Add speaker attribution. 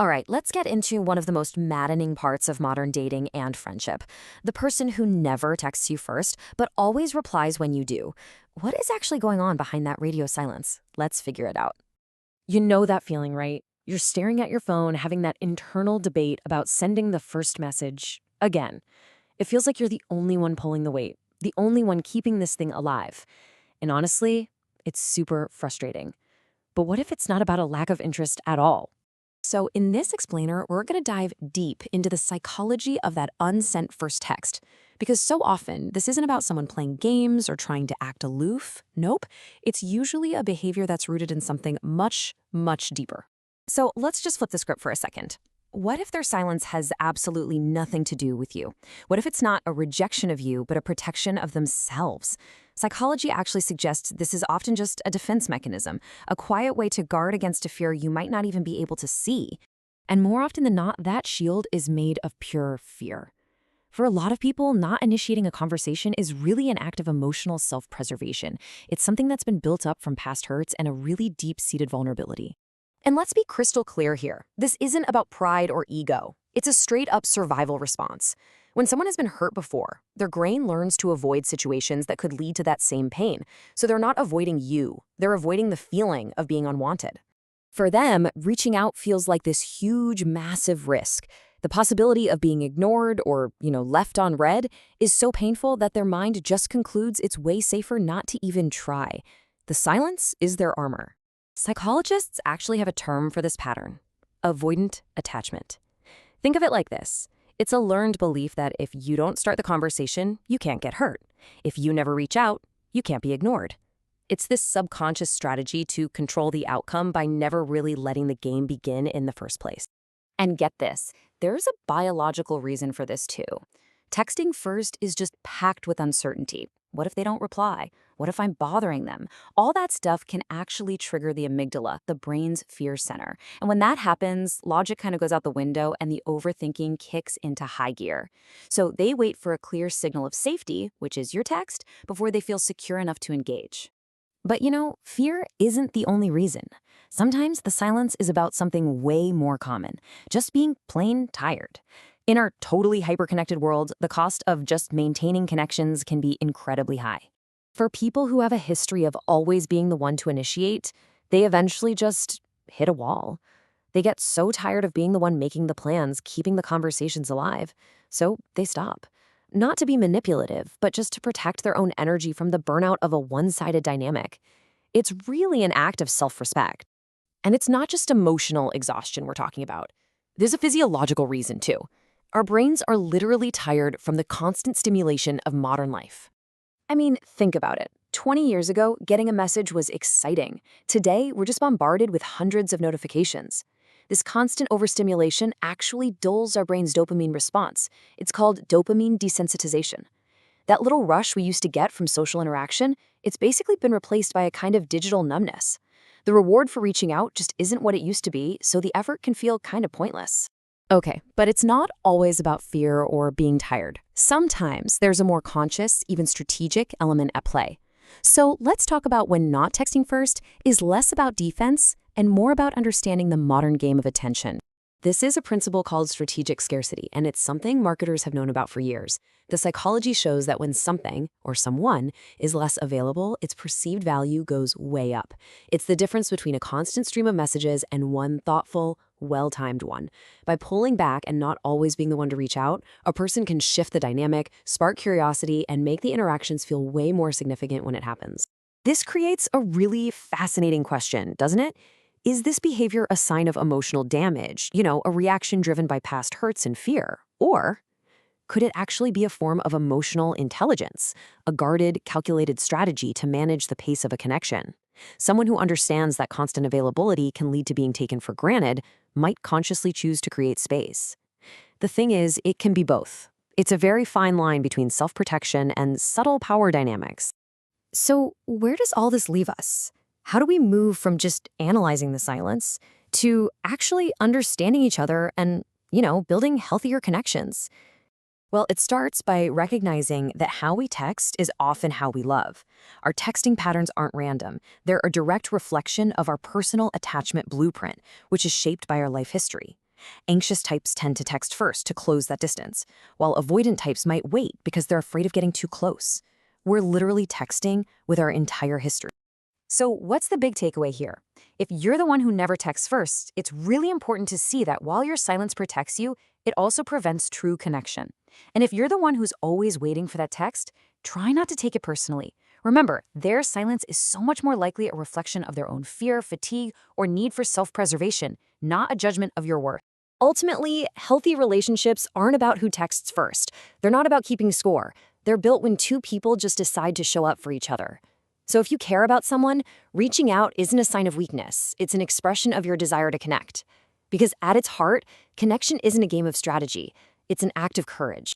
Speaker 1: All right, let's get into one of the most maddening parts of modern dating and friendship. The person who never texts you first, but always replies when you do. What is actually going on behind that radio silence? Let's figure it out.
Speaker 2: You know that feeling, right? You're staring at your phone, having that internal debate about sending the first message again. It feels like you're the only one pulling the weight, the only one keeping this thing alive. And honestly, it's super frustrating. But what if it's not about a lack of interest at all? So, in this explainer, we're going to dive deep into the psychology of that unsent first text. Because so often, this isn't about someone playing games or trying to act aloof. Nope. It's usually a behavior that's rooted in something much, much deeper. So, let's just flip the script for a second. What if their silence has absolutely nothing to do with you? What if it's not a rejection of you, but a protection of themselves? Psychology actually suggests this is often just a defense mechanism, a quiet way to guard against a fear you might not even be able to see. And more often than not, that shield is made of pure fear. For a lot of people, not initiating a conversation is really an act of emotional self-preservation. It's something that's been built up from past hurts and a really deep-seated vulnerability. And let's be crystal clear here. This isn't about pride or ego. It's a straight-up survival response. When someone has been hurt before, their brain learns to avoid situations that could lead to that same pain. So they're not avoiding you. They're avoiding the feeling of being unwanted. For them, reaching out feels like this huge, massive risk. The possibility of being ignored or, left on red is so painful that their mind just concludes it's way safer not to even try. The silence is their armor. Psychologists actually have a term for this pattern: avoidant attachment. Think of it like this. It's a learned belief that if you don't start the conversation, you can't get hurt. If you never reach out, you can't be ignored. It's this subconscious strategy to control the outcome by never really letting the game begin in the first place. And get this, there's a biological reason for this too. Texting first is just packed with uncertainty. What if they don't reply? What if I'm bothering them? All that stuff can actually trigger the amygdala, the brain's fear center. And when that happens, logic kind of goes out the window and the overthinking kicks into high gear. So they wait for a clear signal of safety, which is your text, before they feel secure enough to engage. But fear isn't the only reason. Sometimes the silence is about something way more common, just being plain tired. In our totally hyper-connected world, the cost of just maintaining connections can be incredibly high. For people who have a history of always being the one to initiate, they eventually just hit a wall. They get so tired of being the one making the plans, keeping the conversations alive, so they stop. Not to be manipulative, but just to protect their own energy from the burnout of a one-sided dynamic. It's really an act of self-respect. And it's not just emotional exhaustion we're talking about. There's a physiological reason, too. Our brains are literally tired from the constant stimulation of modern life. I mean, think about it. 20 years ago, getting a message was exciting. Today, we're just bombarded with hundreds of notifications. This constant overstimulation actually dulls our brain's dopamine response. It's called dopamine desensitization. That little rush we used to get from social interaction, it's basically been replaced by a kind of digital numbness. The reward for reaching out just isn't what it used to be, so the effort can feel kind of pointless. Okay, but it's not always about fear or being tired. Sometimes there's a more conscious, even strategic element at play. So let's talk about when not texting first is less about defense and more about understanding the modern game of attention. This is a principle called strategic scarcity, and it's something marketers have known about for years. The psychology shows that when something, or someone, is less available, its perceived value goes way up. It's the difference between a constant stream of messages and one thoughtful, well-timed one. By pulling back and not always being the one to reach out, a person can shift the dynamic, spark curiosity, and make the interactions feel way more significant when it happens. This creates a really fascinating question, doesn't it? Is this behavior a sign of emotional damage, a reaction driven by past hurts and fear? Or could it actually be a form of emotional intelligence, a guarded, calculated strategy to manage the pace of a connection? Someone who understands that constant availability can lead to being taken for granted might consciously choose to create space. The thing is, it can be both. It's a very fine line between self-protection and subtle power dynamics. So where does all this leave us? How do we move from just analyzing the silence to actually understanding each other and, building healthier connections? Well, it starts by recognizing that how we text is often how we love. Our texting patterns aren't random. They're a direct reflection of our personal attachment blueprint, which is shaped by our life history.
Speaker 1: Anxious types tend to text first to close that distance, while avoidant types might wait because they're afraid of getting too close. We're literally texting with our entire history. So, what's the big takeaway here? If you're the one who never texts first, it's really important to see that while your silence protects you, it also prevents true connection. And if you're the one who's always waiting for that text, try not to take it personally. Remember, their silence is so much more likely a reflection of their own fear, fatigue, or need for self-preservation, not a judgment of your worth. Ultimately, healthy relationships aren't about who texts first. They're not about keeping score. They're built when two people just decide to show up for each other. So if you care about someone, reaching out isn't a sign of weakness. It's an expression of your desire to connect. Because at its heart, connection isn't a game of strategy. It's an act of courage.